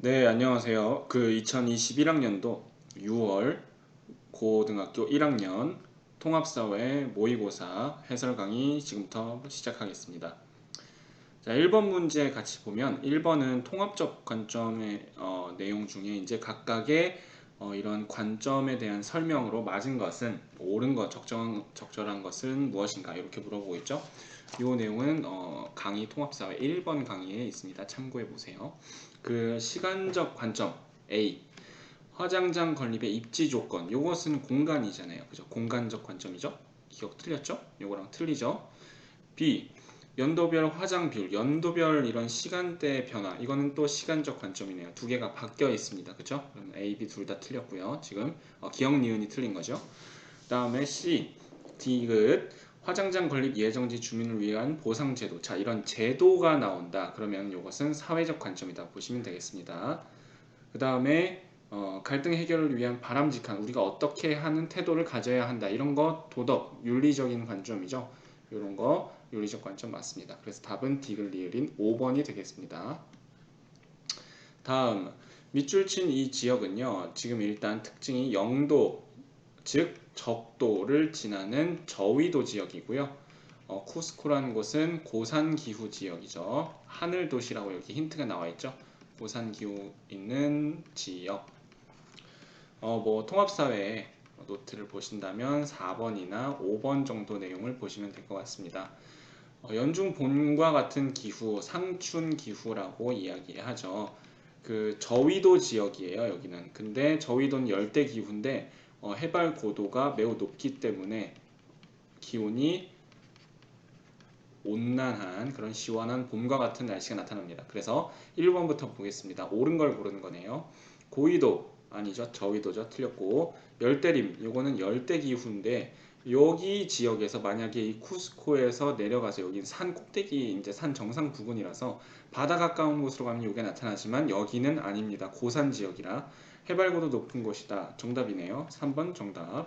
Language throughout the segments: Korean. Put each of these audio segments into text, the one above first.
네, 안녕하세요. 2021학년도 6월 고등학교 1학년 통합사회 모의고사 해설 강의 지금부터 시작하겠습니다. 자, 1번 문제 같이 보면 1번은 통합적 관점의 내용 중에 이제 각각의 이런 관점에 대한 설명으로 맞은 것은 옳은 것, 적절한 것은 무엇인가 이렇게 물어보고 있죠. 이 내용은 강의 통합사회 1번 강의에 있습니다. 참고해 보세요. 시간적 관점 A 화장장 건립의 입지 조건 요것은 공간이잖아요. 그죠? 공간적 관점이죠. 기억 틀렸죠? 요거랑 틀리죠. B 연도별 화장 비율 연도별 이런 시간대 변화 이거는 또 시간적 관점이네요. 두 개가 바뀌어 있습니다. 그죠? 그럼 A, B 둘 다 틀렸고요. 지금 기억 니은이 틀린 거죠. 그 다음에 C 디귿 화장장 건립 예정지 주민을 위한 보상제도. 자, 이런 제도가 나온다. 그러면 이것은 사회적 관점이다. 보시면 되겠습니다. 그 다음에 갈등 해결을 위한 바람직한 우리가 어떻게 하는 태도를 가져야 한다. 이런 거 도덕, 윤리적인 관점이죠. 이런 거 윤리적 관점 맞습니다. 그래서 답은 디귿 리을인 5번이 되겠습니다. 다음 밑줄 친 이 지역은요. 지금 일단 특징이 영도 즉 적도를 지나는 저위도 지역이고요. 쿠스코라는 곳은 고산 기후 지역이죠. 하늘 도시라고 이렇게 힌트가 나와 있죠. 고산 기후 있는 지역. 통합사회 노트를 보신다면 4번이나 5번 정도 내용을 보시면 될 것 같습니다. 연중 봄과 같은 기후, 상춘 기후라고 이야기하죠. 저위도 지역이에요, 여기는. 근데 저위도는 열대 기후인데 해발 고도가 매우 높기 때문에 기온이 온난한 그런 시원한 봄과 같은 날씨가 나타납니다. 그래서 1번부터 보겠습니다. 옳은 걸 고르는 거네요. 고위도 아니죠. 저위도죠. 틀렸고 열대림 요거는 열대기후인데 여기 지역에서 만약에 이 쿠스코에서 내려가서 여기 산 꼭대기 이제 산 정상 부근이라서 바다 가까운 곳으로 가면 이게 나타나지만 여기는 아닙니다. 고산 지역이라 해발고도 높은 곳이다. 정답이네요. 3번 정답.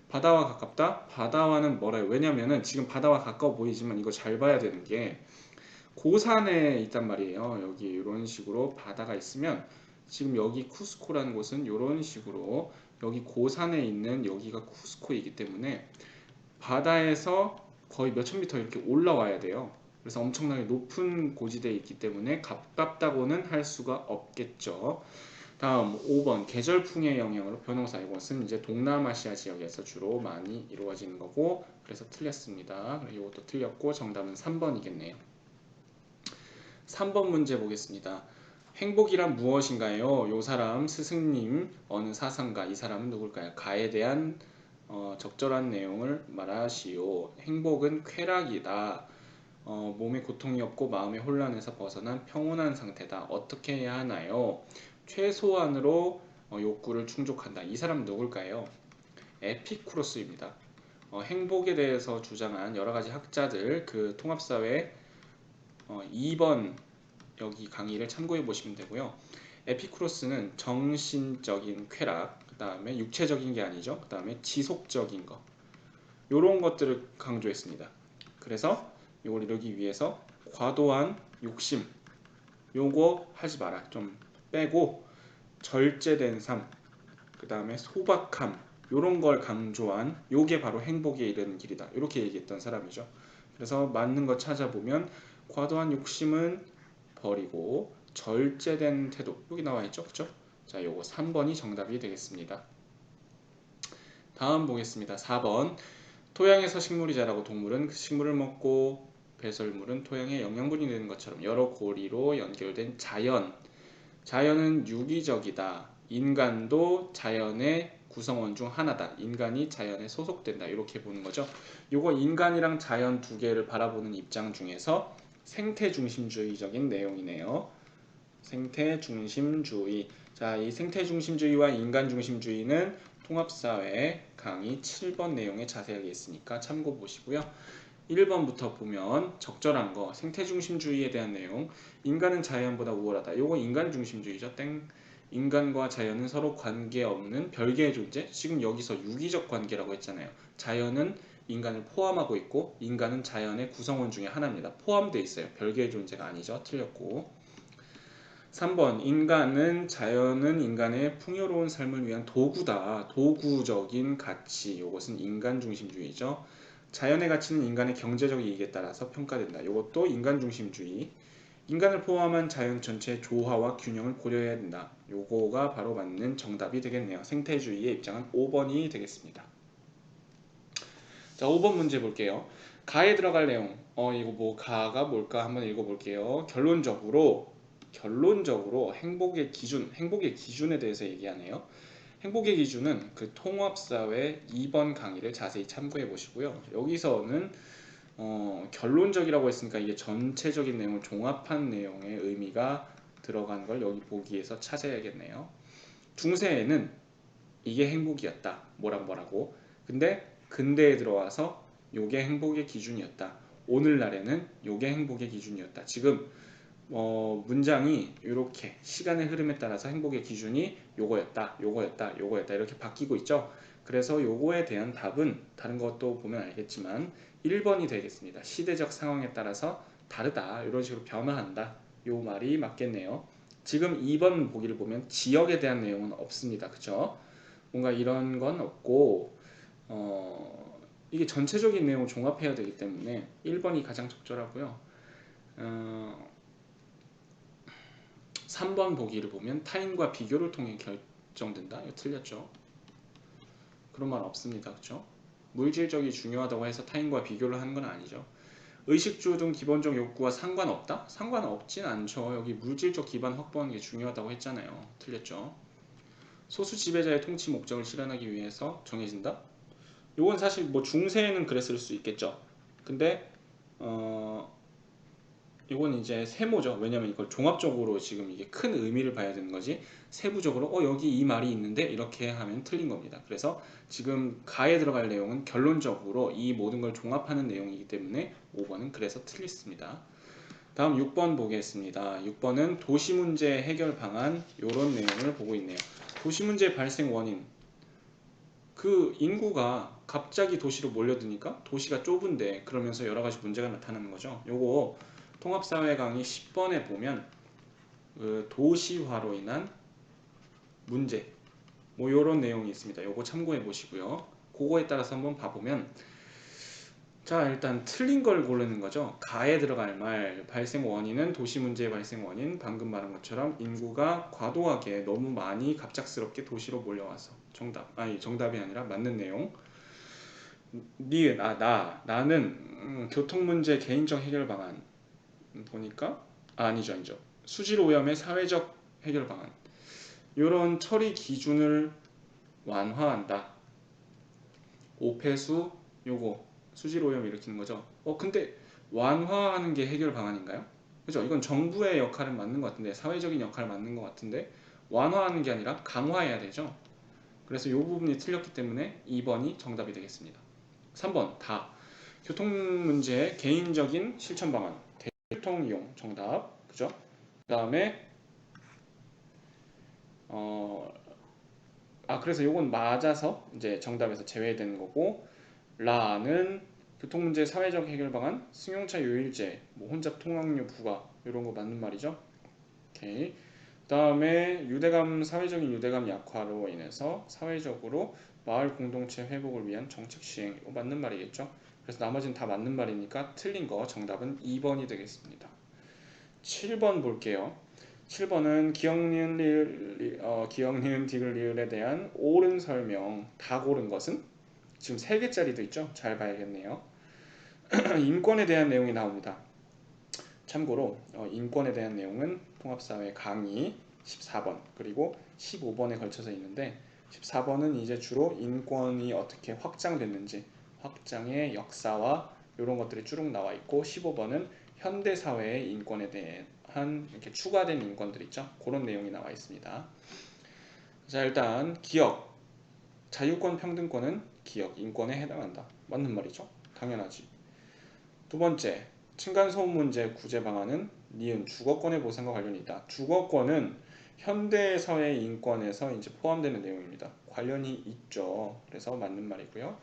바다와 가깝다? 바다와는 멀어요. 왜냐면은 지금 바다와 가까워 보이지만 이거 잘 봐야 되는 게 고산에 있단 말이에요. 여기 이런 식으로 바다가 있으면 지금 여기 쿠스코라는 곳은 이런 식으로 여기 고산에 있는 여기가 쿠스코이기 때문에 바다에서 거의 몇천 미터 이렇게 올라와야 돼요. 그래서 엄청나게 높은 고지대에 있기 때문에 가깝다고는 할 수가 없겠죠. 다음 5번 계절풍의 영향으로 변호사 이것은 이제 동남아시아 지역에서 주로 많이 이루어지는 거고 그래서 틀렸습니다. 이것도 틀렸고 정답은 3번이겠네요. 3번 문제 보겠습니다. 행복이란 무엇인가요? 요 사람 스승님 어느 사상가 이 사람은 누굴까요? 가에 대한 적절한 내용을 말하시오. 행복은 쾌락이다. 몸에 고통이 없고 마음의 혼란에서 벗어난 평온한 상태다. 어떻게 해야 하나요? 최소한으로 욕구를 충족한다. 이 사람은 누굴까요? 에피쿠로스입니다. 행복에 대해서 주장한 여러 가지 학자들 통합사회 2번 여기 강의를 참고해 보시면 되고요. 에피쿠로스는 정신적인 쾌락, 그 다음에 육체적인 게 아니죠. 그 다음에 지속적인 거, 이런 것들을 강조했습니다. 그래서 이걸 이루기 위해서 과도한 욕심, 요거 하지 마라. 좀 빼고 절제된 삶, 그 다음에 소박함, 요런 걸 강조한 요게 바로 행복에 이르는 길이다. 이렇게 얘기했던 사람이죠. 그래서 맞는 거 찾아보면 과도한 욕심은 버리고 절제된 태도 여기 나와 있죠. 그렇죠? 자, 요거 3번이 정답이 되겠습니다. 다음 보겠습니다. 4번 토양에서 식물이 자라고 동물은 그 식물을 먹고 배설물은 토양에 영양분이 되는 것처럼 여러 고리로 연결된 자연. 자연은 유기적이다. 인간도 자연의 구성원 중 하나다. 인간이 자연에 소속된다. 이렇게 보는 거죠. 요거 인간이랑 자연 두 개를 바라보는 입장 중에서 생태 중심주의적인 내용이네요. 생태 중심주의. 자, 이 생태 중심주의와 인간 중심주의는 통합사회 강의 7번 내용에 자세하게 있으니까 참고 보시고요. 1번부터 보면 적절한 거 생태중심주의에 대한 내용. 인간은 자연보다 우월하다. 요거 인간중심주의죠. 땡. 인간과 자연은 서로 관계없는 별개의 존재. 지금 여기서 유기적 관계라고 했잖아요. 자연은 인간을 포함하고 있고 인간은 자연의 구성원 중에 하나입니다. 포함되어 있어요. 별개의 존재가 아니죠. 틀렸고. 3번 자연은 인간의 풍요로운 삶을 위한 도구다. 도구적인 가치. 이것은 인간 중심주의죠. 자연의 가치는 인간의 경제적 이익에 따라서 평가된다. 이것도 인간 중심주의. 인간을 포함한 자연 전체의 조화와 균형을 고려해야 된다. 요거가 바로 맞는 정답이 되겠네요. 생태주의의 입장은 5번이 되겠습니다. 자, 5번 문제 볼게요. 가에 들어갈 내용. 이거 뭐 가가 뭘까 한번 읽어볼게요. 결론적으로 행복의 기준에 대해서 얘기하네요. 행복의 기준은 그 통합사회 2번 강의를 자세히 참고해 보시고요. 여기서는 결론적이라고 했으니까 이게 전체적인 내용을 종합한 내용의 의미가 들어간 걸 여기 보기에서 찾아야겠네요. 중세에는 이게 행복이었다. 뭐라고. 근데 근대에 들어와서 요게 행복의 기준이었다. 오늘날에는 요게 행복의 기준이었다. 지금 문장이 이렇게 시간의 흐름에 따라서 행복의 기준이 요거였다 이렇게 바뀌고 있죠. 그래서 요거에 대한 답은 다른 것도 보면 알겠지만 1번이 되겠습니다. 시대적 상황에 따라서 다르다 이런 식으로 변화한다 요 말이 맞겠네요. 지금 2번 보기를 보면 지역에 대한 내용은 없습니다. 그쵸? 뭔가 이런 건 없고 이게 전체적인 내용을 종합해야 되기 때문에 1번이 가장 적절하고요. 3번 보기를 보면 타인과 비교를 통해 결정된다. 이거 틀렸죠. 그런 말 없습니다. 그렇죠? 물질적이 중요하다고 해서 타인과 비교를 하는 건 아니죠. 의식주 등 기본적 욕구와 상관없다? 상관없진 않죠. 여기 물질적 기반 확보하는 게 중요하다고 했잖아요. 틀렸죠. 소수 지배자의 통치 목적을 실현하기 위해서 정해진다? 이건 사실 뭐 중세에는 그랬을 수 있겠죠. 근데 이건 이제 세모죠. 왜냐면 이걸 종합적으로 지금 이게 큰 의미를 봐야 되는 거지. 세부적으로 여기 이 말이 있는데 이렇게 하면 틀린 겁니다. 그래서 지금 가에 들어갈 내용은 결론적으로 이 모든 걸 종합하는 내용이기 때문에 5번은 그래서 틀렸습니다. 다음 6번 보겠습니다. 6번은 도시 문제 해결 방안 이런 내용을 보고 있네요. 도시 문제 발생 원인. 그 인구가 갑자기 도시로 몰려드니까 도시가 좁은데 그러면서 여러 가지 문제가 나타나는 거죠. 요거 통합사회 강의 10번에 보면 그 도시화로 인한 문제 뭐 요런 내용이 있습니다. 요거 참고해 보시고요. 그거에 따라서 한번 봐보면 자 일단 틀린 걸 고르는 거죠. 가에 들어갈 말 발생 원인은 도시 문제의 발생 원인 방금 말한 것처럼 인구가 과도하게 너무 많이 갑작스럽게 도시로 몰려와서 정답이 아니라 맞는 내용 나는 교통 문제 개인적 해결 방안 보니까 아니죠. 수질 오염의 사회적 해결 방안 이런 처리 기준을 완화한다. 오폐수 요거 수질 오염 일으키는 거죠. 근데 완화하는 게 해결 방안인가요? 그죠? 이건 정부의 역할은 맞는 것 같은데 사회적인 역할은 맞는 것 같은데 완화하는 게 아니라 강화해야 되죠. 그래서 이 부분이 틀렸기 때문에 2번이 정답이 되겠습니다. 3번 다 교통 문제의 개인적인 실천 방안 대중교통 이용 정답 그죠? 그 다음에 그래서 요건 맞아서 이제 정답에서 제외되는 거고 라는 교통 문제 사회적 해결 방안 승용차 요일제 뭐 혼잡 통학료 부과 이런 거 맞는 말이죠. 오케이. 그 다음에 사회적인 유대감 약화로 인해서 사회적으로 마을 공동체 회복을 위한 정책 시행 이거 맞는 말이겠죠. 그래서 나머지는 다 맞는 말이니까 틀린 거 정답은 2번이 되겠습니다. 7번 볼게요. 7번은 기억, 니은, 디귿, 리을에 대한 옳은 설명 다 고른 것은 지금 3개짜리도 있죠. 잘 봐야겠네요. 인권에 대한 내용이 나옵니다. 참고로 인권에 대한 내용은 통합사회 강의 14번 그리고 15번에 걸쳐서 있는데 14번은 이제 주로 인권이 어떻게 확장됐는지 확장의 역사와 이런 것들이 쭉 나와 있고 15번은 현대사회의 인권에 대한 이렇게 추가된 인권들 있죠. 그런 내용이 나와 있습니다. 자 일단 기억 자유권 평등권은 기억 인권에 해당한다. 맞는 말이죠. 당연하지. 두 번째 층간소음 문제 구제 방안은 니은 주거권의 보상과 관련이 있다. 주거권은 현대 사회 인권에서 이제 포함되는 내용입니다. 관련이 있죠. 그래서 맞는 말이고요.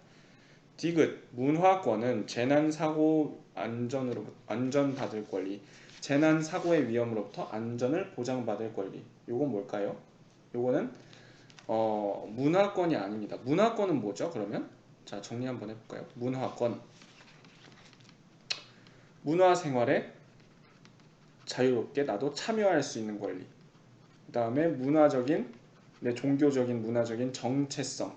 디귿 문화권은 재난 사고 안전받을 권리. 재난 사고의 위험으로부터 안전을 보장받을 권리. 요건 뭘까요? 요거는 문화권이 아닙니다. 문화권은 뭐죠? 그러면 자 정리 한번 해볼까요? 문화권, 문화생활에 자유롭게 나도 참여할 수 있는 권리. 그 다음에 문화적인, 내 종교적인 문화적인 정체성,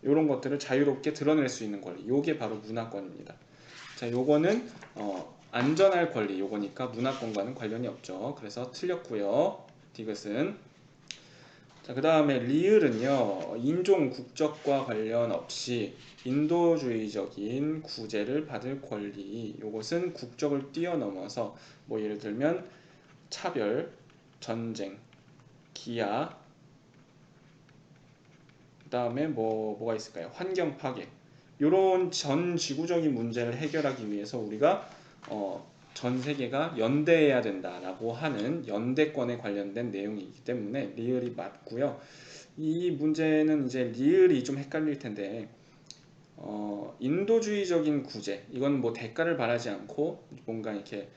이런 것들을 자유롭게 드러낼 수 있는 권리. 요게 바로 문화권입니다. 자, 요거는 안전할 권리 요거니까 문화권과는 관련이 없죠. 그래서 틀렸고요. 디귿은. 자, 그 다음에 리을은요, 인종 국적과 관련 없이 인도주의적인 구제를 받을 권리. 요것은 국적을 뛰어넘어서 뭐 예를 들면 차별, 전쟁, 기아, 그 다음에 뭐가 있을까요? 환경 파괴. 이런 전 지구적인 문제를 해결하기 위해서 우리가 전 세계가 연대해야 된다라고 하는 연대권에 관련된 내용이기 때문에 리을이 맞고요. 이 문제는 이제 리을이 좀 헷갈릴 텐데 인도주의적인 구제, 이건 뭐 대가를 바라지 않고 뭔가 이렇게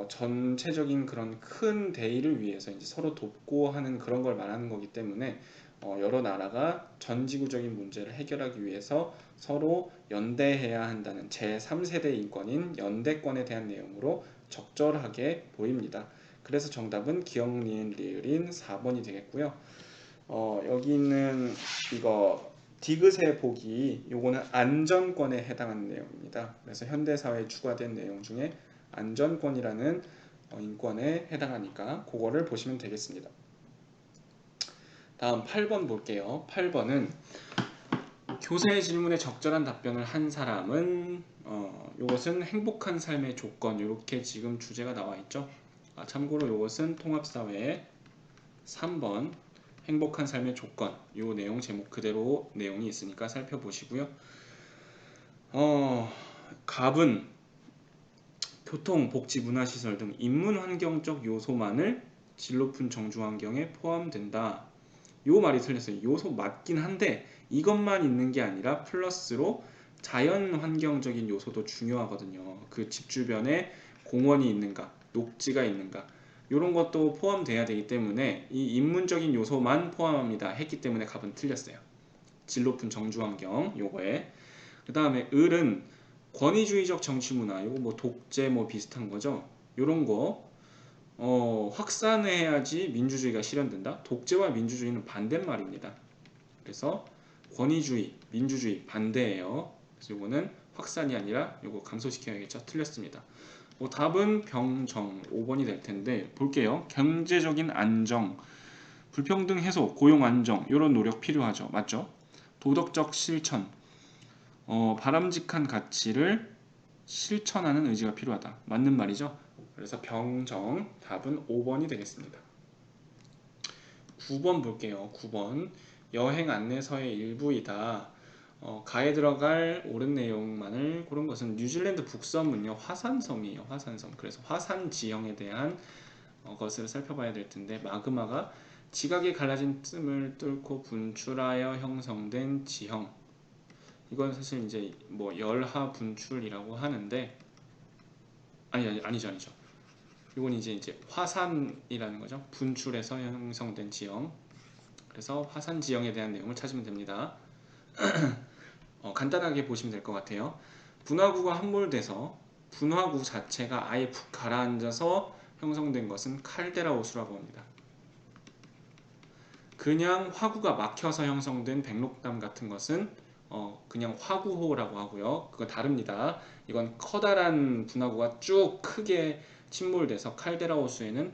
전체적인 그런 큰 대의를 위해서 이제 서로 돕고 하는 그런 걸 말하는 거기 때문에 여러 나라가 전지구적인 문제를 해결하기 위해서 서로 연대해야 한다는 제3세대 인권인 연대권에 대한 내용으로 적절하게 보입니다. 그래서 정답은 기역, 니은, 리을인 4번이 되겠고요. 여기 있는 이거 디귿의 보기, 요거는 안전권에 해당하는 내용입니다. 그래서 현대사회에 추가된 내용 중에 안전권이라는 인권에 해당하니까 그거를 보시면 되겠습니다. 다음 8번 볼게요. 8번은 교사의 질문에 적절한 답변을 한 사람은 요것은 행복한 삶의 조건, 이렇게 지금 주제가 나와 있죠. 참고로 요것은 통합사회 3번 행복한 삶의 조건, 요 내용 제목 그대로 내용이 있으니까 살펴보시고요. 갑은 교통, 복지, 문화시설 등 인문환경적 요소만을 질 높은 정주환경에 포함된다. 요 말이 틀렸어요. 요소 맞긴 한데 이것만 있는 게 아니라 플러스로 자연환경적인 요소도 중요하거든요. 그 집 주변에 공원이 있는가, 녹지가 있는가, 이런 것도 포함돼야 되기 때문에 이 인문적인 요소만 포함합니다 했기 때문에 갑은 틀렸어요. 질 높은 정주환경 요거에. 그 다음에 을은 권위주의적 정치문화, 요거 뭐 독재 뭐 비슷한 거죠. 요런 거 확산해야지 민주주의가 실현된다. 독재와 민주주의는 반대말입니다. 그래서 권위주의, 민주주의 반대예요. 그래서 요거는 확산이 아니라 요거 감소시켜야겠죠. 틀렸습니다. 답은 병정 5번이 될 텐데 볼게요. 경제적인 안정, 불평등 해소, 고용 안정 이런 노력 필요하죠. 맞죠? 도덕적 실천, 바람직한 가치를 실천하는 의지가 필요하다. 맞는 말이죠. 그래서 병정 답은 5번이 되겠습니다. 9번 볼게요. 9번 여행 안내서의 일부이다. 가에 들어갈 옳은 내용만을 고른 것은 뉴질랜드 북섬은요 화산섬이에요. 화산섬. 그래서 화산 지형에 대한 것을 살펴봐야 될 텐데 마그마가 지각에 갈라진 틈을 뚫고 분출하여 형성된 지형. 이건 사실 이제 뭐 열하 분출이라고 하는데 아니죠. 이건 이제 화산이라는 거죠. 분출해서 형성된 지형. 그래서 화산 지형에 대한 내용을 찾으면 됩니다. 간단하게 보시면 될 것 같아요. 분화구가 함몰돼서 분화구 자체가 아예 푹 가라앉아서 형성된 것은 칼데라 호수라고 합니다. 그냥 화구가 막혀서 형성된 백록담 같은 것은 그냥 화구호라고 하고요. 그건 다릅니다. 이건 커다란 분화구가 쭉 크게 침몰돼서 칼데라 호수에는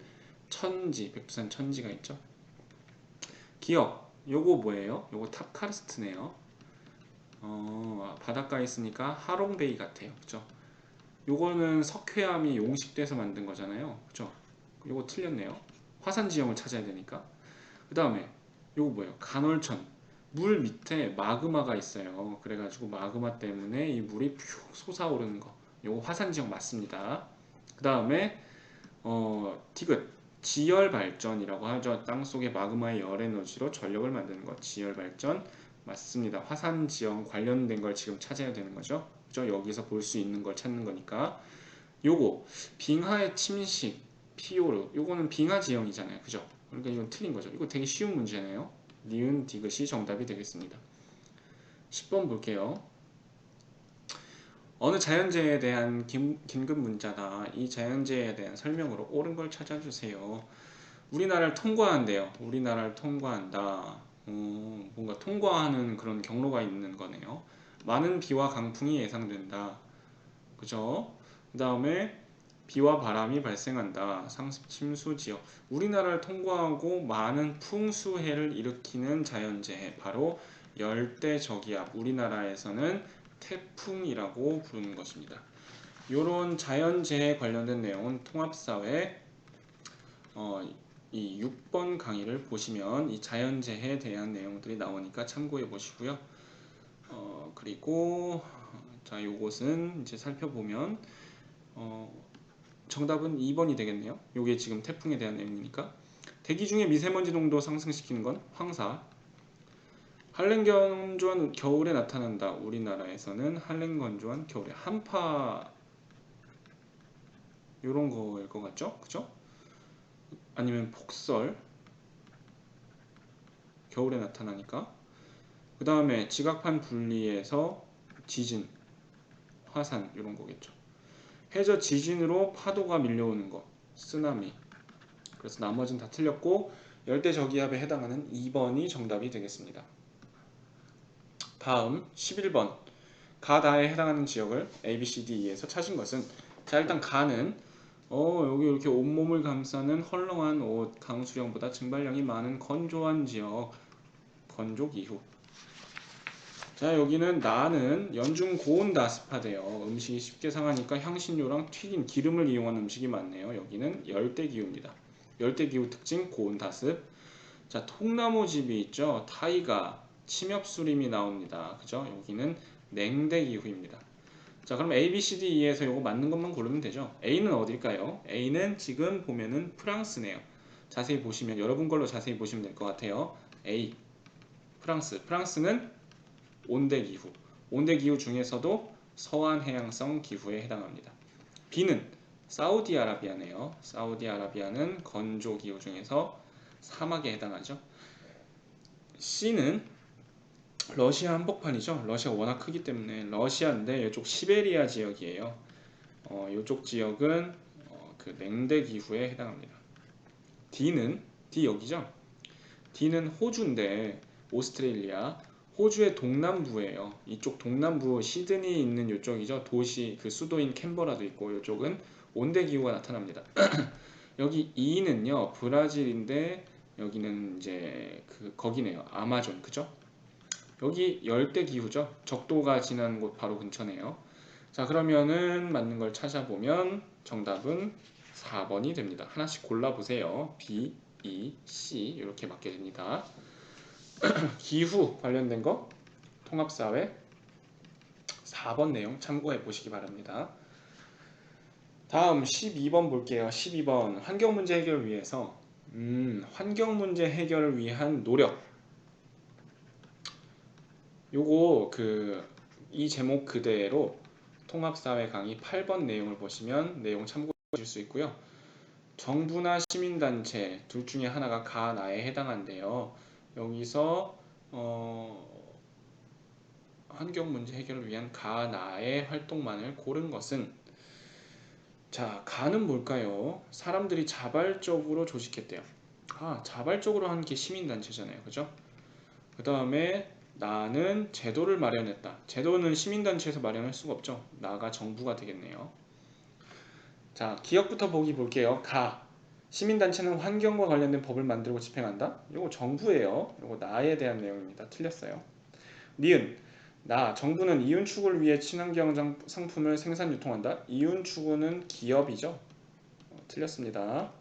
천지, 백두산 천지가 있죠. 기억, 요거 뭐예요? 요거 탑카르스트네요. 바닷가에 있으니까 하롱베이 같아요. 그죠? 요거는 석회암이 용식돼서 만든 거잖아요. 그죠? 요거 틀렸네요. 화산 지형을 찾아야 되니까. 그 다음에 요거 뭐예요? 간헐천. 물 밑에 마그마가 있어요. 그래가지고 마그마 때문에 이 물이 푹 솟아오르는 거. 요거 화산 지형 맞습니다. 그 다음에 디귿. 지열 발전이라고 하죠. 땅속의 마그마의 열 에너지로 전력을 만드는 것. 지열 발전 맞습니다. 화산 지형 관련된 걸 지금 찾아야 되는 거죠. 그죠? 여기서 볼 수 있는 걸 찾는 거니까. 요거 빙하의 침식 피오르 요거는 빙하 지형이잖아요. 그죠? 그러니까 이건 틀린 거죠. 이거 되게 쉬운 문제네요. 니은 디귿이 정답이 되겠습니다. 10번 볼게요. 어느 자연재해에 대한 긴급 문자다. 이 자연재해에 대한 설명으로 옳은 걸 찾아주세요. 우리나라를 통과한대요. 우리나라를 통과한다. 뭔가 통과하는 그런 경로가 있는 거네요. 많은 비와 강풍이 예상된다. 그죠? 그 다음에 비와 바람이 발생한다. 상습 침수 지역. 우리나라를 통과하고 많은 풍수해를 일으키는 자연재해. 바로 열대저기압. 우리나라에서는 태풍이라고 부르는 것입니다. 이런 자연재해 관련된 내용은 통합사회 이 6번 강의를 보시면 이 자연재해에 대한 내용들이 나오니까 참고해 보시고요. 그리고 자, 요것은 이제 살펴보면 정답은 2번이 되겠네요. 요게 지금 태풍에 대한 내용이니까. 대기 중에 미세먼지 농도 상승시키는 건 황사. 한랭건조한 겨울에 나타난다. 우리나라에서는 한랭건조한 겨울에 한파 요런 거일 것 같죠? 그죠? 아니면 폭설 겨울에 나타나니까. 그 다음에 지각판 분리에서 지진, 화산 이런 거겠죠. 해저 지진으로 파도가 밀려오는 것, 쓰나미. 그래서 나머지는 다 틀렸고 열대저기압에 해당하는 2번이 정답이 되겠습니다. 다음 11번 가다에 해당하는 지역을 A, B, C, D에서 찾은 것은 자 일단 가는 여기 이렇게 온몸을 감싸는 헐렁한 옷, 강수량보다 증발량이 많은 건조한 지역, 건조기후. 자 여기는 나는 연중 고온다습하대요. 음식이 쉽게 상하니까 향신료랑 튀긴 기름을 이용한 음식이 많네요. 여기는 열대기후입니다. 열대기후 특징 고온다습. 자 통나무집이 있죠. 타이가 침엽수림이 나옵니다. 그죠? 여기는 냉대기후입니다. 자 그럼 A, B, C, D, E에서 이거 맞는 것만 고르면 되죠. A는 어딜까요? A는 지금 보면은 프랑스네요. 자세히 보시면 여러분 걸로 자세히 보시면 될 것 같아요. A 프랑스. 프랑스는 온대기후. 온대기후 중에서도 서한해양성 기후에 해당합니다. B는 사우디아라비아네요. 사우디아라비아는 건조기후 중에서 사막에 해당하죠. C는 러시아 한복판이죠. 러시아 워낙 크기 때문에 러시아인데 이쪽 시베리아 지역이에요. 이쪽 지역은 그 냉대 기후에 해당합니다. D 여기죠. D는 호주인데 오스트레일리아 호주의 동남부예요. 이쪽 동남부 시드니 있는 이쪽이죠. 도시 그 수도인 캔버라도 있고 이쪽은 온대 기후가 나타납니다. 여기 E는요 브라질인데 여기는 이제 그 거기네요. 아마존 그죠? 여기 열대 기후죠. 적도가 지난 곳 바로 근처네요. 자 그러면은 맞는 걸 찾아보면 정답은 4번이 됩니다. 하나씩 골라보세요. B, E, C 이렇게 맞게 됩니다. 기후 관련된 거 통합사회 4번 내용 참고해 보시기 바랍니다. 다음 12번 볼게요. 12번 환경문제 해결을 위해서 환경문제 해결을 위한 노력 요거 이 제목 그대로 통합사회 강의 8번 내용을 보시면 내용 참고해 주실 수 있고요. 정부나 시민단체 둘 중에 하나가 가나에 해당한데요. 여기서 환경문제 해결을 위한 가나의 활동만을 고른 것은 자 가는 뭘까요? 사람들이 자발적으로 조직했대요. 자발적으로 하는 게 시민단체잖아요. 그죠? 그 다음에 나는 제도를 마련했다. 제도는 시민단체에서 마련할 수가 없죠. 나가 정부가 되겠네요. 자, 기억부터 보기 볼게요. 시민단체는 환경과 관련된 법을 만들고 집행한다. 이거 정부예요. 이거 나에 대한 내용입니다. 틀렸어요. 니은 정부는 이윤 추구를 위해 친환경 상품을 생산 유통한다. 이윤 추구는 기업이죠. 틀렸습니다.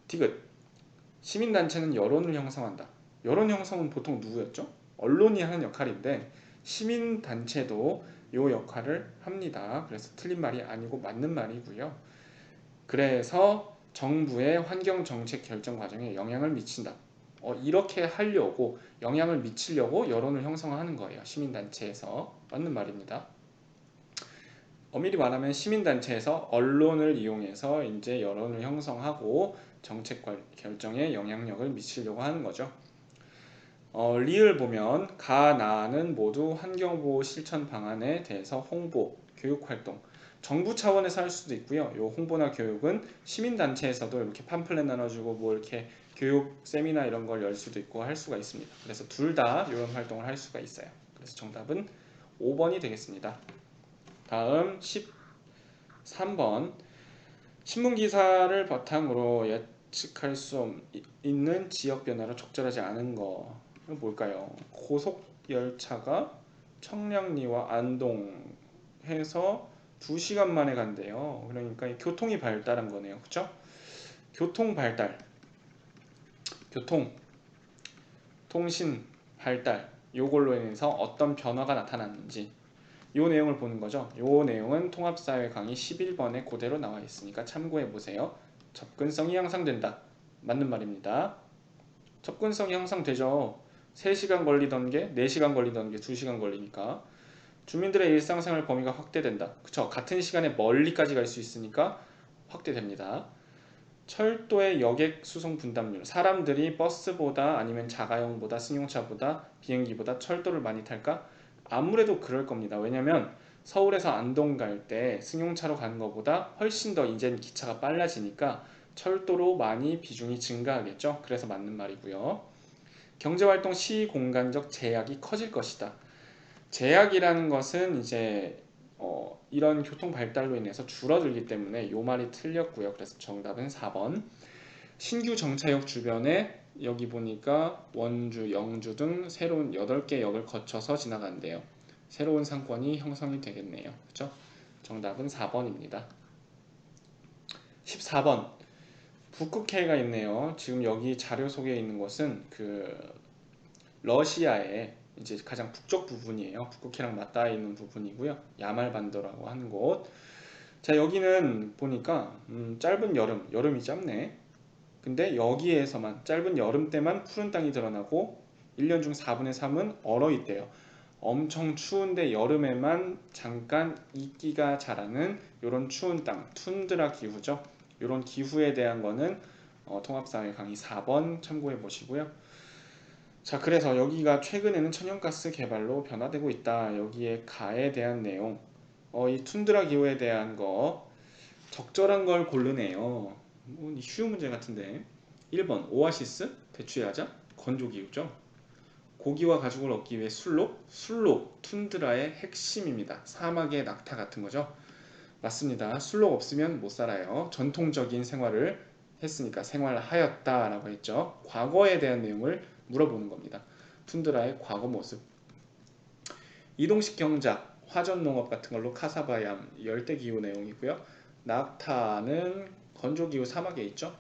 디귿 시민단체는 여론을 형성한다. 여론 형성은 보통 누구였죠? 언론이 하는 역할인데 시민단체도 이 역할을 합니다. 그래서 틀린 말이 아니고 맞는 말이고요. 그래서 정부의 환경정책 결정 과정에 영향을 미친다. 이렇게 하려고 영향을 미치려고 여론을 형성하는 거예요. 시민단체에서 맞는 말입니다. 엄밀히 말하면 시민단체에서 언론을 이용해서 이제 여론을 형성하고 정책 결정에 영향력을 미치려고 하는 거죠. 리을 보면 가, 나는 모두 환경보호 실천 방안에 대해서 홍보, 교육활동, 정부 차원에서 할 수도 있고요. 요 홍보나 교육은 시민단체에서도 이렇게 팜플렛 나눠주고 뭐 이렇게 교육 세미나 이런 걸 열 수도 있고 할 수가 있습니다. 그래서 둘 다 이런 활동을 할 수가 있어요. 그래서 정답은 5번이 되겠습니다. 다음 13번 신문 기사를 바탕으로 예측할 수 있는 지역 변화로 적절하지 않은 거 뭘까요? 고속 열차가 청량리와 안동해서 2시간 만에 간대요. 그러니까 교통이 발달한 거네요. 그렇죠? 교통 발달, 교통, 통신 발달 요걸로 인해서 어떤 변화가 나타났는지 요 내용을 보는 거죠. 요 내용은 통합사회 강의 11번에 그대로 나와 있으니까 참고해 보세요. 접근성이 향상된다. 맞는 말입니다. 접근성이 향상되죠. 3시간 걸리던 게 4시간 걸리던 게 2시간 걸리니까 주민들의 일상생활 범위가 확대된다. 그쵸? 같은 시간에 멀리까지 갈 수 있으니까 확대됩니다. 철도의 여객 수송 분담률. 사람들이 버스보다 아니면 자가용보다 승용차보다 비행기보다 철도를 많이 탈까? 아무래도 그럴 겁니다. 왜냐면 서울에서 안동 갈 때 승용차로 가는 것보다 훨씬 더 이제는 기차가 빨라지니까 철도로 많이 비중이 증가하겠죠. 그래서 맞는 말이고요. 경제활동 시공간적 제약이 커질 것이다. 제약이라는 것은 이제 이런 교통 발달로 인해서 줄어들기 때문에 요 말이 틀렸고요. 그래서 정답은 4번. 신규 정차역 주변에 여기 보니까 원주, 영주 등 새로운 8개 역을 거쳐서 지나간대요. 새로운 상권이 형성이 되겠네요. 그렇죠? 정답은 4번입니다. 14번. 북극해가 있네요. 지금 여기 자료 속에 있는 것은 그 러시아의 이제 가장 북쪽 부분이에요. 북극해랑 맞닿아 있는 부분이고요. 야말반도라고 하는 곳. 자, 여기는 보니까 짧은 여름이 짧네. 근데 여기에서만 짧은 여름 때만 푸른 땅이 드러나고 1년 중 4분의 3은 얼어 있대요. 엄청 추운데 여름에만 잠깐 이끼가 자라는 이런 추운 땅, 툰드라 기후죠. 이런 기후에 대한 거는 통합사회 강의 4번 참고해 보시고요. 자, 그래서 여기가 최근에는 천연가스 개발로 변화되고 있다. 여기에 가에 대한 내용, 이 툰드라 기후에 대한 거 적절한 걸 고르네요. 뭐 쉬운 문제 같은데. 1번 오아시스 대추야자 건조기후죠. 고기와 가죽을 얻기 위해 술록 툰드라의 핵심입니다. 사막의 낙타 같은 거죠. 맞습니다. 술록 없으면 못 살아요. 전통적인 생활을 했으니까 생활하였다라고 했죠. 과거에 대한 내용을 물어보는 겁니다. 툰드라의 과거 모습. 이동식 경작, 화전농업 같은 걸로 카사바얌, 열대기후 내용이고요. 낙타는 건조기후 사막에 있죠.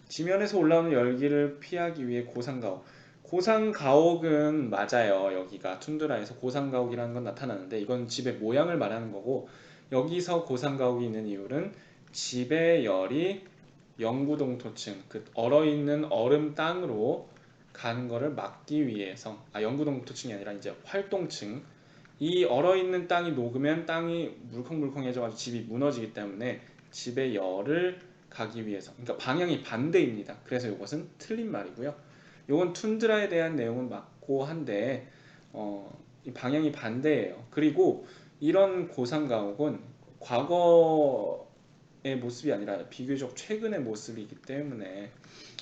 지면에서 올라오는 열기를 피하기 위해 고산가옥. 고산가옥은 맞아요. 여기가 툰드라에서 고산가옥이라는 건 나타나는데 이건 집의 모양을 말하는 거고 여기서 고산가옥이 있는 이유는 집의 열이 영구동토층, 그 얼어있는 얼음 땅으로 가는 거를 막기 위해서 영구동토층이 아니라 이제 활동층 이 얼어있는 땅이 녹으면 땅이 물컹물컹해져가지고 집이 무너지기 때문에 집의 열을 가기 위해서 그러니까 방향이 반대입니다. 그래서 이것은 틀린 말이고요. 이건 툰드라에 대한 내용은 맞고 한데 이 방향이 반대예요. 그리고 이런 고산가옥은 과거의 모습이 아니라 비교적 최근의 모습이기 때문에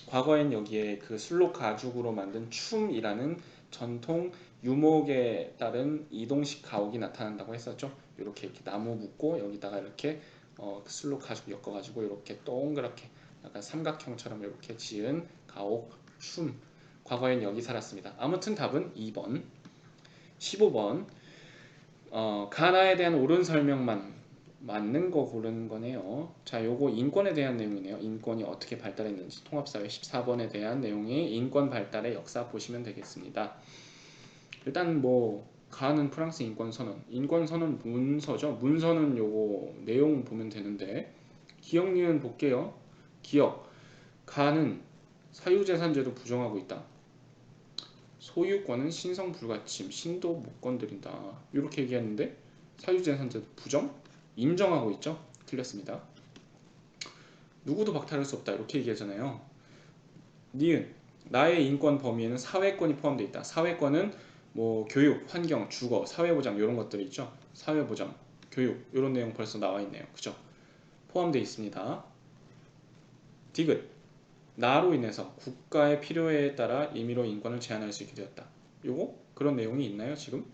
과거엔 여기에 그 술록 가죽으로 만든 춤이라는 전통 유목에 따른 이동식 가옥이 나타난다고 했었죠. 이렇게 나무 묶고 여기다가 이렇게 술록 가죽 엮어가지고 이렇게 동그랗게 약간 삼각형처럼 이렇게 지은 가옥 춤. 과거엔 여기 살았습니다. 아무튼 답은 2번. 15번. 가나에 대한 옳은 설명만 맞는 거 고르는 거네요. 자, 요거 인권에 대한 내용이네요. 인권이 어떻게 발달했는지 통합사회 14번에 대한 내용이 인권 발달의 역사 보시면 되겠습니다. 일단 뭐 가는 프랑스 인권선언, 인권선언 문서죠. 문서는 요거 내용 보면 되는데 기억 니은 볼게요. 기억 가는 사유재산제도 부정하고 있다. 소유권은 신성 불가침, 신도 못 건드린다. 이렇게 얘기했는데 사유재산제도 부정? 인정하고 있죠? 틀렸습니다. 누구도 박탈할 수 없다 이렇게 얘기하잖아요. 니은 나의 인권 범위에는 사회권이 포함되어 있다. 사회권은 뭐 교육, 환경, 주거, 사회보장 이런 것들이 있죠. 사회보장, 교육 이런 내용 벌써 나와 있네요. 그죠? 포함되어 있습니다. 디귿 나로 인해서 국가의 필요에 따라 임의로 인권을 제한할 수 있게 되었다. 요거 그런 내용이 있나요 지금?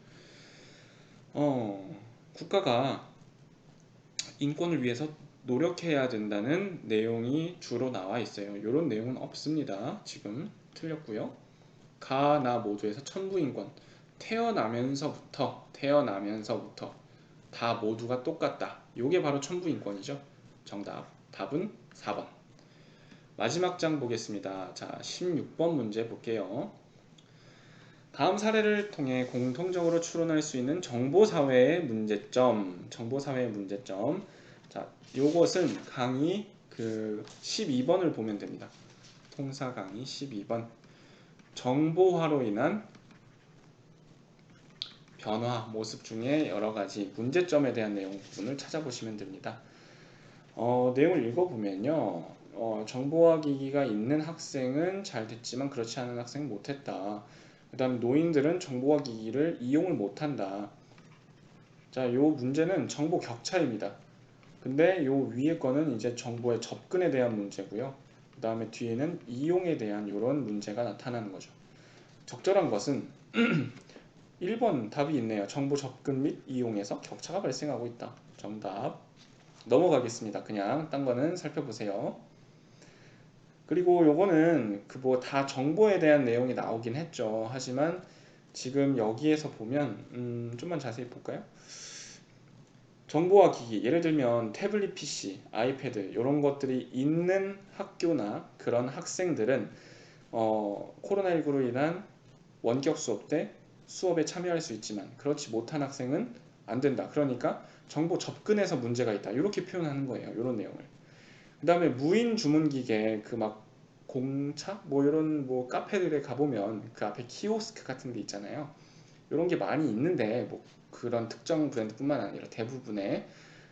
국가가 인권을 위해서 노력해야 된다는 내용이 주로 나와 있어요. 이런 내용은 없습니다. 지금 틀렸고요. 가, 나 모두에서 천부인권. 태어나면서부터 다 모두가 똑같다. 이게 바로 천부인권이죠. 정답. 답은 4번. 마지막 장 보겠습니다. 자, 16번 문제 볼게요. 다음 사례를 통해 공통적으로 추론할 수 있는 정보사회의 문제점. 자, 요것은 강의 12번을 보면 됩니다. 통사 강의 12번. 정보화로 인한 변화, 모습 중에 여러 가지 문제점에 대한 내용 부분을 찾아보시면 됩니다. 내용을 읽어보면요. 정보화 기기가 있는 학생은 잘 됐지만 그렇지 않은 학생은 못했다. 그 다음 노인들은 정보화 기기를 이용을 못한다. 자, 요 문제는 정보 격차입니다. 근데 요 위에 거는 이제 정보의 접근에 대한 문제고요. 그 다음에 뒤에는 이용에 대한 이런 문제가 나타나는 거죠. 적절한 것은 1번 답이 있네요. 정보 접근 및 이용에서 격차가 발생하고 있다. 정답. 넘어가겠습니다. 그냥 딴 거는 살펴보세요. 그리고 요거는 다 정보에 대한 내용이 나오긴 했죠. 하지만 지금 여기에서 보면 좀만 자세히 볼까요? 정보화 기기, 예를 들면 태블릿 PC, 아이패드 이런 것들이 있는 학교나 그런 학생들은 코로나19로 인한 원격 수업 때 수업에 참여할 수 있지만 그렇지 못한 학생은 안 된다. 그러니까 정보 접근에서 문제가 있다. 이렇게 표현하는 거예요. 이런 내용을. 그 다음에 무인 주문 기계 막 공차 뭐 이런 뭐 카페들에 가보면 그 앞에 키오스크 같은 게 있잖아요. 이런 게 많이 있는데 뭐 그런 특정 브랜드뿐만 아니라 대부분의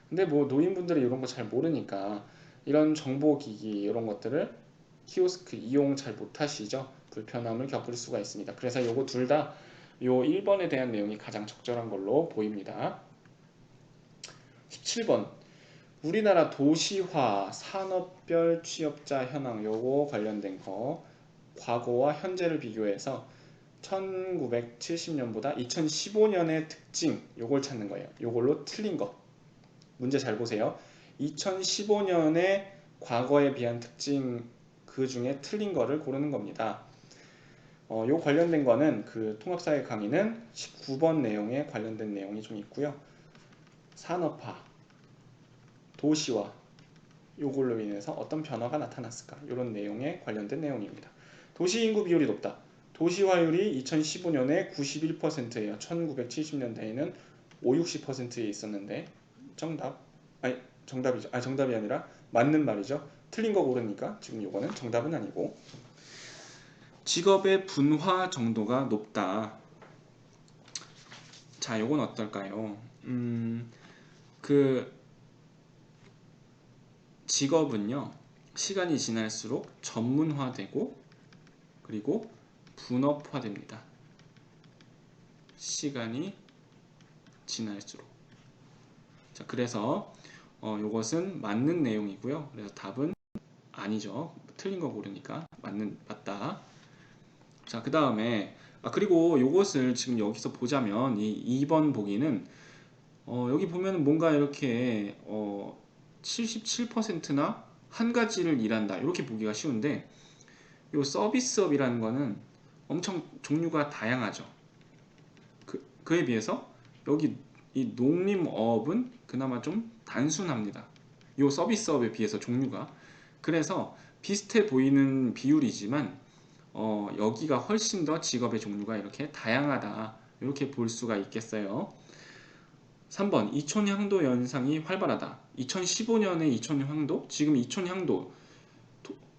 근데 뭐 노인분들이 이런 거 잘 모르니까 이런 정보 기기 이런 것들을 키오스크 이용 잘 못하시죠. 불편함을 겪을 수가 있습니다. 그래서 요거 둘 다 요 1번에 대한 내용이 가장 적절한 걸로 보입니다. 17번 우리나라 도시화 산업별 취업자 현황 요거 관련된 거 과거와 현재를 비교해서 1970년보다 2015년의 특징 요걸 찾는 거예요. 요걸로 틀린 거 문제 잘 보세요. 2015년의 과거에 비한 특징 그 중에 틀린 거를 고르는 겁니다. 요 관련된 거는 통합사회 강의는 19번 내용에 관련된 내용이 좀 있고요. 산업화, 도시화 요걸로 인해서 어떤 변화가 나타났을까 이런 내용에 관련된 내용입니다. 도시 인구 비율이 높다. 도시화율이 2015년에 91%예요. 1970년대에는 5, 60%에 있었는데 정답이 아니라 맞는 말이죠. 틀린 거 고르니까 지금 요거는 정답은 아니고 직업의 분화 정도가 높다. 자, 요건 어떨까요? 직업은요 시간이 지날수록 전문화되고 그리고 분업화됩니다. 시간이 지날수록. 자, 그래서 요것은 맞는 내용이고요. 그래서 답은 아니죠. 틀린 거 고르니까 맞다. 자, 그 다음에 그리고 요것을 지금 여기서 보자면 이 2번 보기는 여기 보면 뭔가 이렇게 77%나 한 가지를 일한다 이렇게 보기가 쉬운데 요 서비스업이라는 거는 엄청 종류가 다양하죠. 그에 비해서 여기 이 농림업은 그나마 좀 단순합니다. 요 서비스업에 비해서 종류가. 그래서 비슷해 보이는 비율이지만 여기가 훨씬 더 직업의 종류가 이렇게 다양하다. 이렇게 볼 수가 있겠어요. 3번 이촌향도 현상이 활발하다. 2015년에 이촌향도, 지금 이촌향도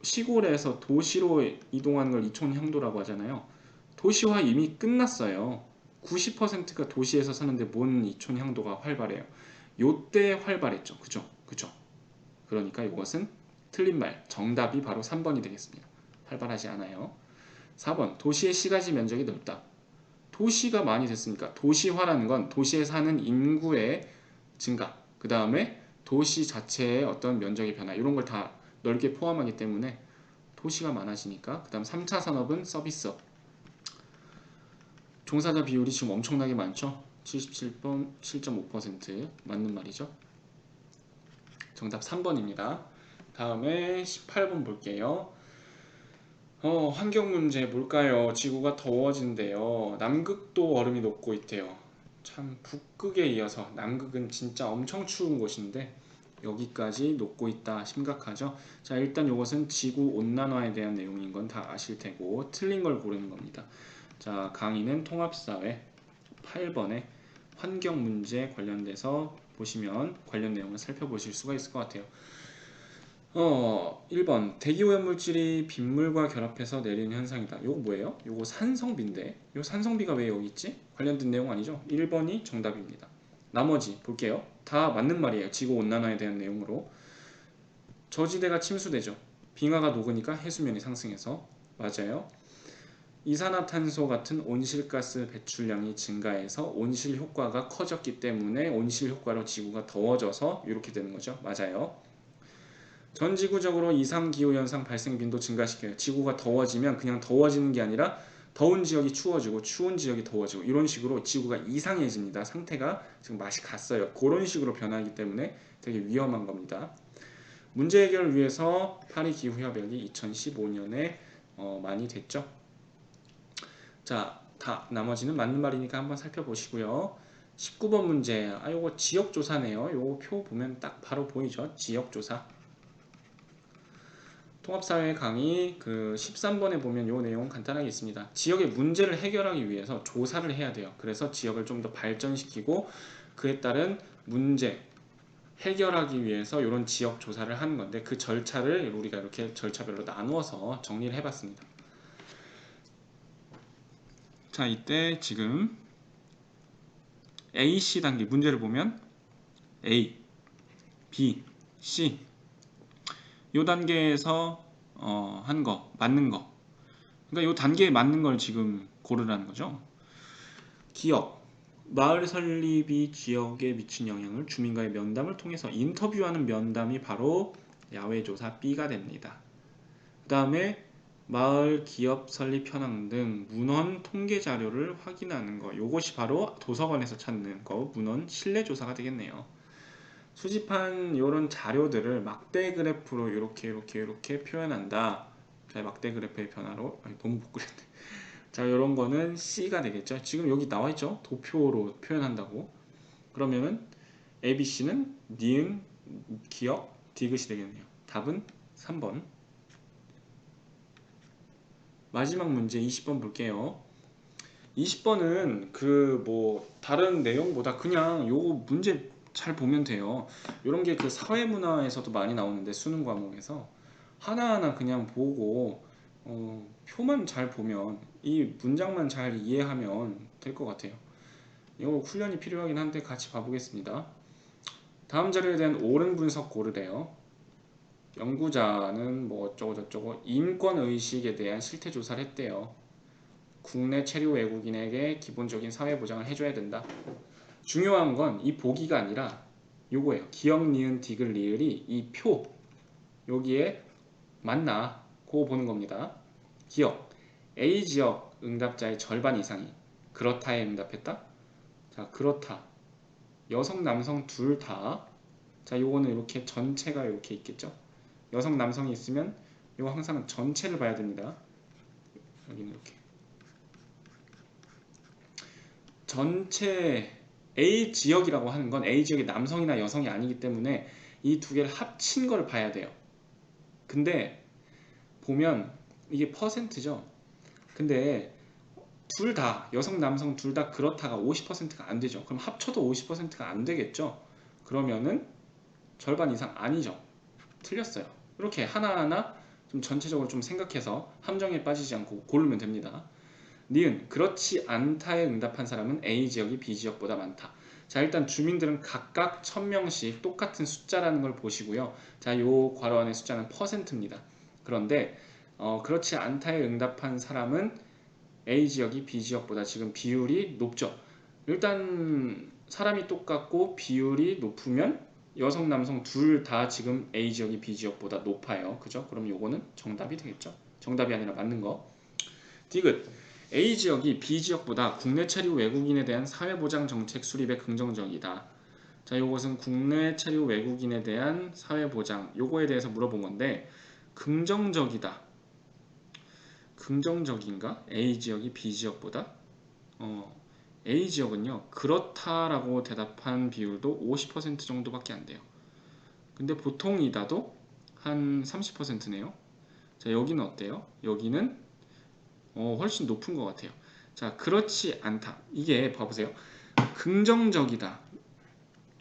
시골에서 도시로 이동하는 걸 이촌향도라고 하잖아요. 도시화 이미 끝났어요. 90%가 도시에서 사는데 뭔 이촌향도가 활발해요. 요때 활발했죠. 그죠? 그죠? 그러니까 이것은 틀린 말. 정답이 바로 3번이 되겠습니다. 활발하지 않아요. 4번. 도시의 시가지 면적이 넓다. 도시가 많이 됐으니까 도시화라는 건 도시에 사는 인구의 증가, 그 다음에 도시 자체의 어떤 면적의 변화 이런 걸 다 넓게 포함하기 때문에 도시가 많아지니까. 그 다음 3차 산업은 서비스업. 종사자 비율이 지금 엄청나게 많죠. 77번 7.5% 맞는 말이죠. 정답 3번입니다. 다음에 18번 볼게요. 환경 문제 뭘까요? 지구가 더워진대요. 남극도 얼음이 녹고 있대요. 참 북극에 이어서 남극은 진짜 엄청 추운 곳인데 여기까지 녹고 있다. 심각하죠? 자, 일단 이것은 지구 온난화에 대한 내용인 건 다 아실 테고 틀린 걸 고르는 겁니다. 자, 강의는 통합사회 8번에 환경 문제 관련돼서 보시면 관련 내용을 살펴보실 수가 있을 것 같아요. 1번 대기오염물질이 빗물과 결합해서 내리는 현상이다. 요거 뭐예요? 요거 산성비인데 요 산성비가 왜 여기 있지? 관련된 내용 아니죠? 1번이 정답입니다. 나머지 볼게요. 다 맞는 말이에요. 지구온난화에 대한 내용으로. 저지대가 침수되죠. 빙하가 녹으니까 해수면이 상승해서. 맞아요. 이산화탄소 같은 온실가스 배출량이 증가해서 온실 효과가 커졌기 때문에 온실 효과로 지구가 더워져서 이렇게 되는 거죠. 맞아요. 전 지구적으로 이상기후현상 발생 빈도 증가시켜요. 지구가 더워지면 그냥 더워지는 게 아니라 더운 지역이 추워지고 추운 지역이 더워지고 이런 식으로 지구가 이상해집니다. 상태가 지금 맛이 갔어요. 그런 식으로 변하기 때문에 되게 위험한 겁니다. 문제 해결을 위해서 파리 기후협약이 2015년에 많이 됐죠. 자, 다 나머지는 맞는 말이니까 한번 살펴보시고요. 19번 문제. 요거 지역조사네요. 요거 표 보면 딱 바로 보이죠? 지역조사. 통합사회 강의 그 13번에 보면 요 내용 간단하게 있습니다. 지역의 문제를 해결하기 위해서 조사를 해야 돼요. 그래서 지역을 좀 더 발전시키고 그에 따른 문제 해결하기 위해서 이런 지역 조사를 하는 건데 그 절차를 우리가 이렇게 절차별로 나누어서 정리를 해봤습니다. 자, 이때 지금 A, C 단계 문제를 보면 A, B, C 요 단계에서 한 거, 맞는 거. 그러니까 요 단계에 맞는 걸 지금 고르라는 거죠. 기업, 마을 설립이 지역에 미친 영향을 주민과의 면담을 통해서 인터뷰하는 면담이 바로 야외조사 B가 됩니다. 그 다음에 마을 기업 설립 현황 등 문헌 통계 자료를 확인하는 거, 요것이 바로 도서관에서 찾는 거, 문헌 실내조사가 되겠네요. 수집한 이런 자료들을 막대 그래프로 이렇게 표현한다. 자, 막대 그래프의 변화로 너무 못 그렸네. 자, 이런 거는 C가 되겠죠. 지금 여기 나와 있죠. 도표로 표현한다고. 그러면은 ABC는 니은, 기억, 디귿이 되겠네요. 답은 3번. 마지막 문제 20번 볼게요. 20번은 그 뭐 다른 내용보다 그냥 요 문제 잘 보면 돼요. 이런 게 그 사회문화에서도 많이 나오는데 수능 과목에서 하나하나 그냥 보고 표만 잘 보면 이 문장만 잘 이해하면 될 것 같아요. 이거 훈련이 필요하긴 한데 같이 봐보겠습니다. 다음 자료에 대한 옳은 분석 고르래요. 연구자는 뭐 어쩌고저쩌고 인권의식에 대한 실태조사를 했대요. 국내 체류 외국인에게 기본적인 사회보장을 해줘야 된다. 중요한 건 이 보기가 아니라 요거예요. 기억, 니은, 디귿, 리을이 이 표 여기에 맞나? 그거 보는 겁니다. 기억 A 지역 응답자의 절반 이상이 그렇다에 응답했다. 자, 그렇다. 여성, 남성 둘 다. 자, 요거는 이렇게 전체가 이렇게 있겠죠. 여성, 남성이 있으면 요거 항상 전체를 봐야 됩니다. 여기는 이렇게 전체 A 지역이라고 하는 건 A 지역이 남성이나 여성이 아니기 때문에 이 두 개를 합친 걸 봐야 돼요. 근데 보면 이게 퍼센트죠. 근데 둘 다 여성 남성 둘 다 그렇다가 50%가 안 되죠. 그럼 합쳐도 50%가 안 되겠죠. 그러면은 절반 이상 아니죠. 틀렸어요. 이렇게 하나하나 좀 전체적으로 좀 생각해서 함정에 빠지지 않고 고르면 됩니다. 니은 그렇지 않다에 응답한 사람은 A 지역이 B 지역보다 많다. 자, 일단 주민들은 각각 1000명씩 똑같은 숫자라는 걸 보시고요. 자, 요 괄호 안의 숫자는 %입니다. 그런데 그렇지 않다에 응답한 사람은 A 지역이 B 지역보다 지금 비율이 높죠. 일단 사람이 똑같고 비율이 높으면 여성 남성 둘 다 지금 A 지역이 B 지역보다 높아요. 그죠? 그럼 요거는 정답이 되겠죠. 정답이 아니라 맞는 거. 디귿. A 지역이 B 지역보다 국내 체류 외국인에 대한 사회보장 정책 수립에 긍정적이다. 자, 요것은 국내 체류 외국인에 대한 사회보장 요거에 대해서 물어본 건데 긍정적이다. 긍정적인가? A 지역이 B 지역보다? A 지역은요, 그렇다라고 대답한 비율도 50% 정도밖에 안 돼요. 근데 보통이다도 한 30%네요. 자, 여기는 어때요? 여기는 훨씬 높은 것 같아요. 자, 그렇지 않다. 이게 봐보세요. 긍정적이다.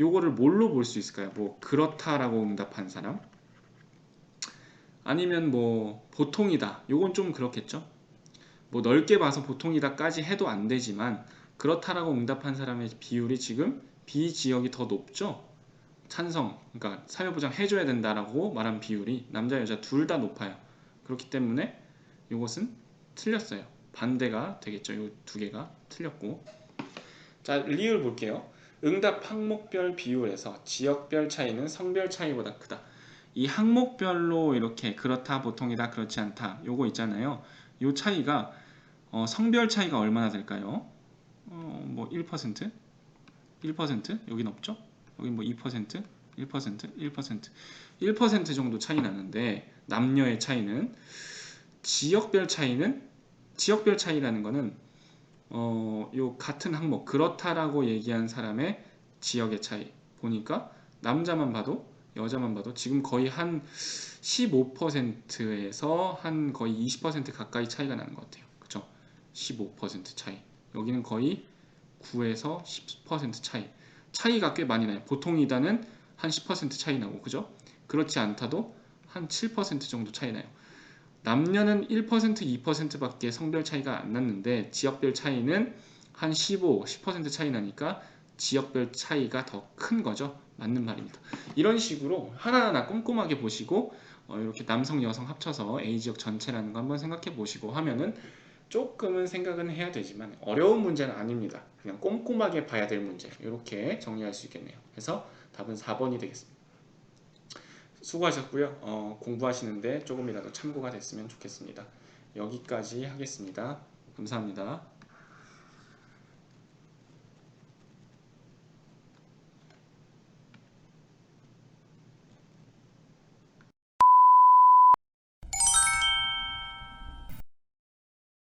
요거를 뭘로 볼 수 있을까요? 뭐 그렇다라고 응답한 사람? 아니면 뭐 보통이다. 요건 좀 그렇겠죠? 뭐 넓게 봐서 보통이다까지 해도 안 되지만 그렇다라고 응답한 사람의 비율이 지금 B 지역이 더 높죠? 찬성, 그러니까 사회보장 해줘야 된다라고 말한 비율이 남자 여자 둘 다 높아요. 그렇기 때문에 이것은 틀렸어요. 반대가 되겠죠. 이 두 개가 틀렸고. 자, 리을 볼게요. 응답 항목별 비율에서 지역별 차이는 성별 차이보다 크다. 이 항목별로 이렇게 그렇다, 보통이다, 그렇지 않다 요거 있잖아요. 요 차이가 성별 차이가 얼마나 될까요? 뭐 1%? 1%? 여긴 없죠? 여긴 뭐 2%? 1%? 1%? 1% 정도 차이 나는데 남녀의 차이는 지역별 차이라는 거는 요 같은 항목 그렇다라고 얘기한 사람의 지역의 차이 보니까 남자만 봐도 여자만 봐도 지금 거의 한 15%에서 한 거의 20% 가까이 차이가 나는 것 같아요. 그쵸? 15% 차이. 여기는 거의 9에서 10% 차이. 차이가 꽤 많이 나요. 보통이다는 한 10% 차이 나고, 그죠? 그렇지 않다도 한 7% 정도 차이 나요. 남녀는 1%, 2%밖에 성별 차이가 안 났는데 지역별 차이는 한 15, 10% 차이 나니까 지역별 차이가 더 큰 거죠. 맞는 말입니다. 이런 식으로 하나하나 꼼꼼하게 보시고 이렇게 남성, 여성 합쳐서 A 지역 전체라는 거 한번 생각해 보시고 하면은 조금은 생각은 해야 되지만 어려운 문제는 아닙니다. 그냥 꼼꼼하게 봐야 될 문제 이렇게 정리할 수 있겠네요. 그래서 답은 4번이 되겠습니다. 수고하셨고요. 공부하시는데 조금이라도 참고가 됐으면 좋겠습니다. 여기까지 하겠습니다. 감사합니다.